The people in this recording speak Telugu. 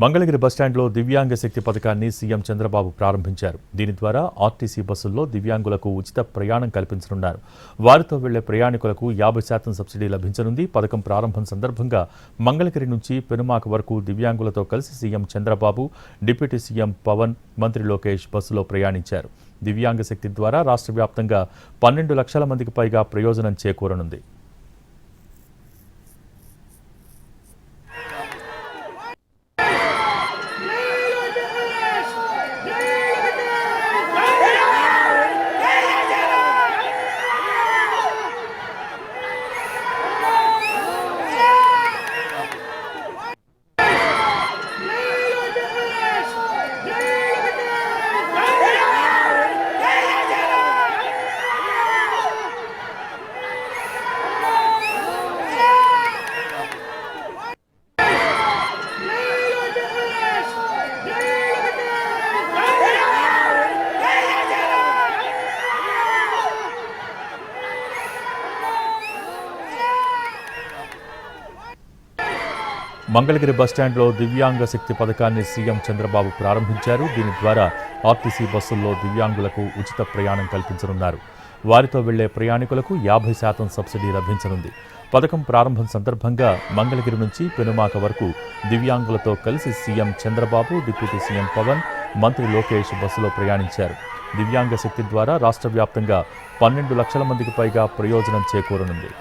మంగళగిరి బస్టాండ్లో దివ్యాంగ శక్తి పథకాన్ని సీఎం చంద్రబాబు ప్రారంభించారు. దీని ద్వారా ఆర్టీసీ బస్సుల్లో దివ్యాంగులకు ఉచిత ప్రయాణం కల్పించనున్నారు. వారితో వెళ్లే ప్రయాణికులకు 50% సబ్సిడీ లభించనుంది. పథకం ప్రారంభం సందర్భంగా మంగళగిరి నుంచి పెనుమాక వరకు దివ్యాంగులతో కలిసి CM Chandrababu, deputy CM Pawan, మంత్రి లోకేష్ బస్సులో ప్రయాణించారు. దివ్యాంగ శక్తి ద్వారా రాష్ట్ర వ్యాప్తంగా 12 లక్షల మందికి పైగా ప్రయోజనం చేకూరనుంది. మంగళగిరి బస్టాండ్లో దివ్యాంగ శక్తి పథకాన్ని సీఎం చంద్రబాబు ప్రారంభించారు. దీని ద్వారా ఆర్టీసీ బస్సుల్లో దివ్యాంగులకు ఉచిత ప్రయాణం కల్పించనున్నారు. వారితో వెళ్లే ప్రయాణికులకు 50% సబ్సిడీ లభించనుంది. పథకం ప్రారంభం సందర్భంగా మంగళగిరి నుంచి పెనుమాక వరకు దివ్యాంగులతో కలిసి CM Chandrababu, deputy CM Pawan, మంత్రి లోకేష్ బస్సులో ప్రయాణించారు. దివ్యాంగ శక్తి ద్వారా రాష్ట్ర వ్యాప్తంగా 12 లక్షల మందికి పైగా ప్రయోజనం చేకూరనుంది.